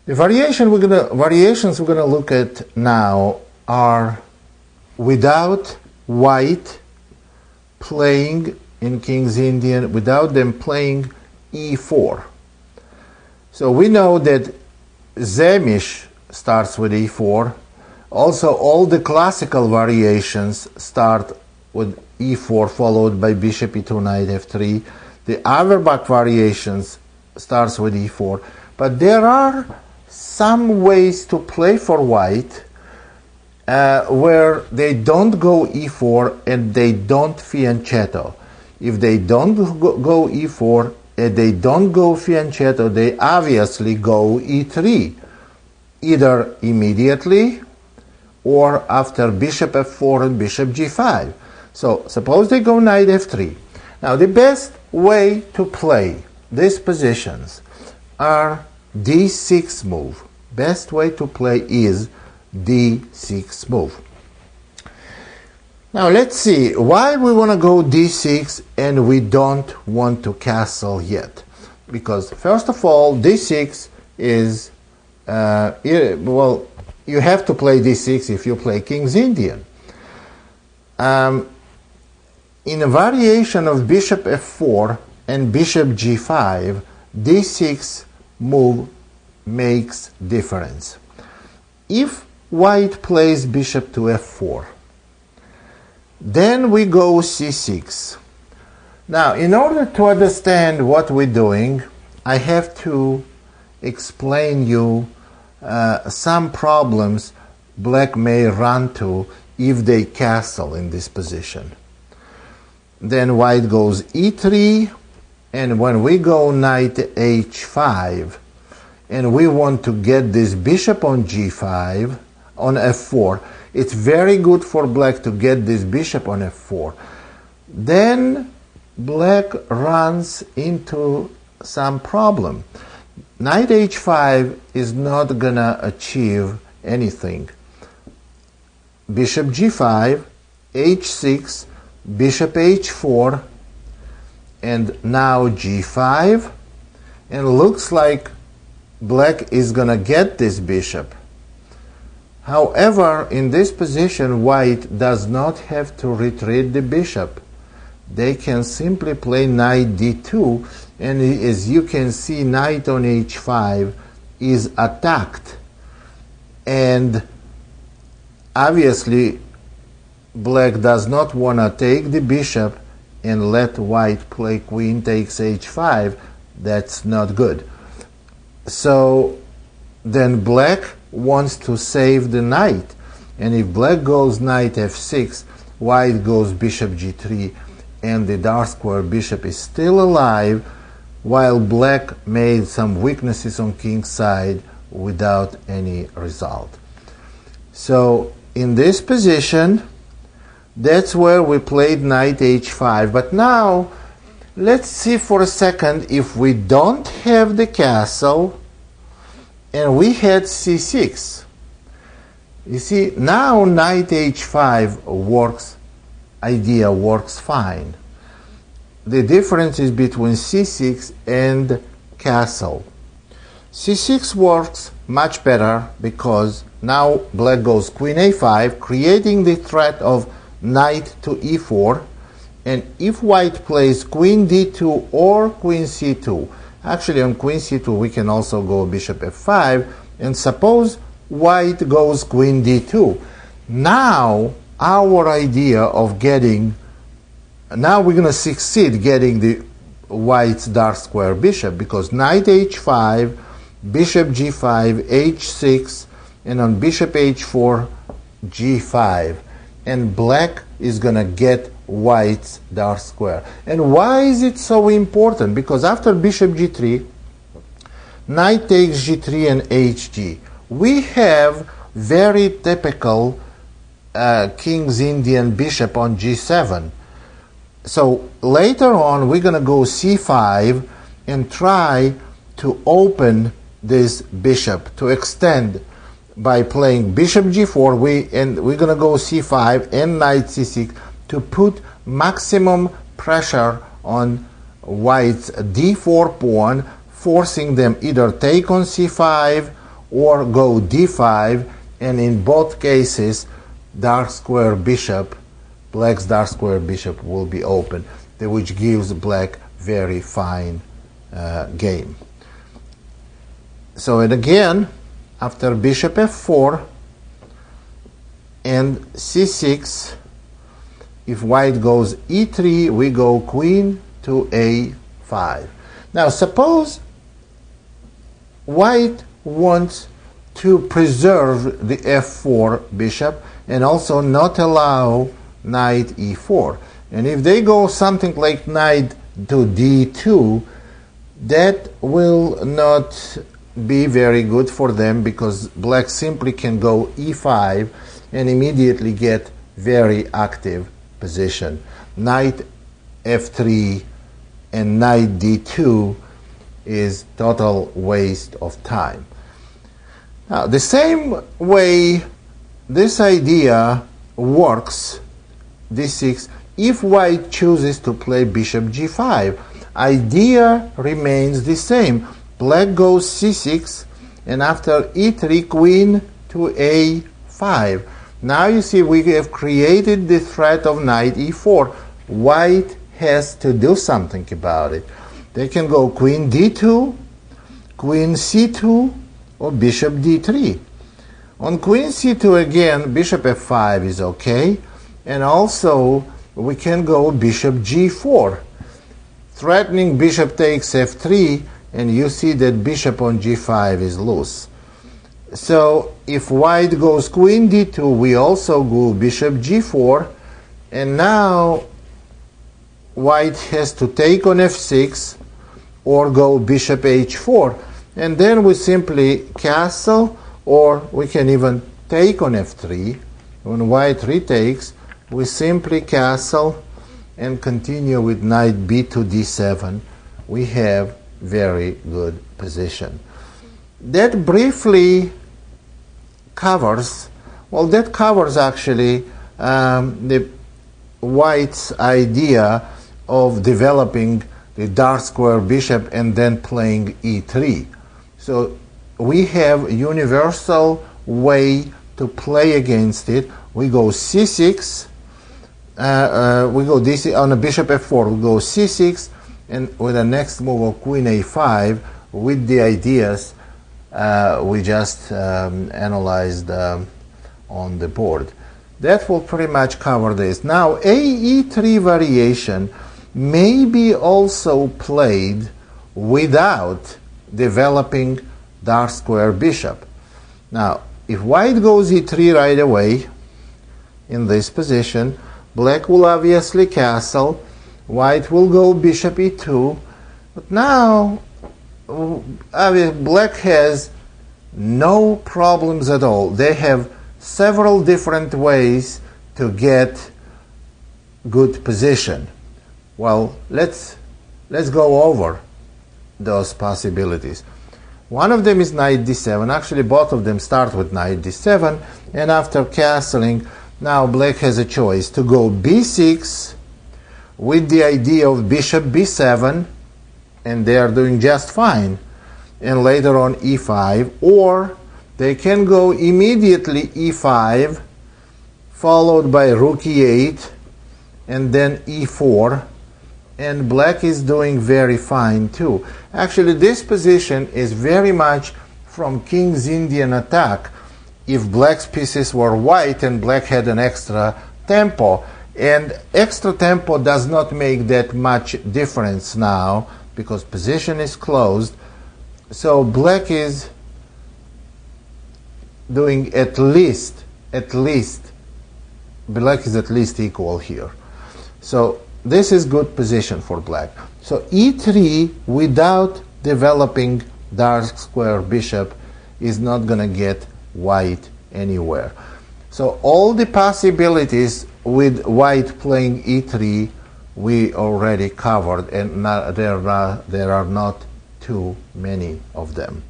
The variations we're gonna look at now are without white playing in King's Indian, without them playing e4. So we know that Zemish starts with e4. Also, all the classical variations start with e4 followed by bishop e2, knight f3. The Averbach variations starts with e4. But there are some ways to play for white where they don't go e4 and they don't fianchetto. If they don't go e4 and they don't go fianchetto, they obviously go e3, either immediately or after bishop f4 and bishop g5. So suppose they go knight f3. Now the best way to play these positions are d6 move. Best way to play is d6 move. Now let's see why we want to go d6 and we don't want to castle yet. Because first of all, d6 is, well, you have to play d6 if you play King's Indian. In a variation of bishop f4 and bishop g5, d6 move makes difference. If white plays bishop to f4, then we go c6. Now, in order to understand what we're doing, I have to explain you some problems black may run to if they castle in this position. Then white goes e3, and when we go knight h5, and we want to get this bishop on g5, on f4, it's very good for black to get this bishop on f4. Then black runs into some problem. Knight h5 is not gonna achieve anything. Bishop g5, h6, bishop h4, and now g5, and looks like black is gonna get this bishop. However, in this position, white does not have to retreat the bishop. They can simply play knight d2, and as you can see, knight on h5 is attacked. And obviously, black does not want to take the bishop and let white play queen takes h5. That's not good. So then black wants to save the knight. And if black goes knight f6, white goes bishop g3, and the dark square bishop is still alive, while black made some weaknesses on king's side without any result. So in this position, that's where we played knight h5. But now, let's see for a second if we don't have the castle and we had c6. You see, now knight h5 idea works fine. The difference is between c6 and castle. c6 works much better because now black goes queen a5, creating the threat of knight to e4, and if white plays queen d2 or queen c2, actually on queen c2 we can also go bishop f5, and suppose white goes queen d2. Now our idea of now we're going to succeed getting the white's dark square bishop, because knight h5, bishop g5, h6, and on bishop h4, g5. And black is going to get white's dark square. And why is it so important? Because after bishop g3, knight takes g3 and hg. We have very typical King's Indian bishop on g7. So later on, we're going to go c5 and try to open this bishop, to extend by playing bishop g4, we're going to go c5 and knight c6 to put maximum pressure on white's d4 pawn, forcing them either take on c5 or go d5, and in both cases dark square bishop, black's dark square bishop will be open, which gives black very fine game. So, and again, after bishop f4 and c6, if white goes e3, we go queen to a5. Now suppose white wants to preserve the f4 bishop and also not allow knight e4. And if they go something like knight to d2, that will not be very good for them, because black simply can go e5 and immediately get very active position. Knight f3 and knight d2 is total waste of time. Now, the same way this idea works, d6, if white chooses to play bishop g5, idea remains the same. Black goes c6, and after e3, queen to a5. Now you see we have created the threat of knight e4. White has to do something about it. They can go queen d2, queen c2, or bishop d3. On queen c2 again, bishop f5 is okay, and also we can go bishop g4. Threatening bishop takes f3, and you see that bishop on g5 is loose. So if white goes queen d2, we also go bishop g4, and now white has to take on f6 or go bishop h4, and then we simply castle, or we can even take on f3. When white retakes, we simply castle and continue with knight b to d7. We have very good position. That briefly covers, well, that covers actually the white's idea of developing the dark square bishop and then playing e3. So we have a universal way to play against it. We go c6, we go d6 on a bishop f4, we go c6, and with the next move of queen a5 with the ideas we just analyzed on the board. That will pretty much cover this. Now, e3 variation may be also played without developing dark square bishop. Now, if white goes e3 right away in this position, black will obviously castle, white will go bishop e2, but now black has no problems at all. They have several different ways to get good position. Well, let's go over those possibilities. One of them is knight d7. Actually, both of them start with knight d7, and after castling, now black has a choice to go b6 with the idea of bishop b7, and they are doing just fine, and later on e5, or they can go immediately e5 followed by rook e8 and then e4, and black is doing very fine too. Actually, this position is very much from King's Indian attack. If black's pieces were white and black had an extra tempo, and extra tempo does not make that much difference now because position is closed. So black is doing at least black is at least equal here. So this is good position for black. So e3 without developing dark square bishop is not going to get white anywhere. So all the possibilities with white playing e3 we already covered, and there are not too many of them.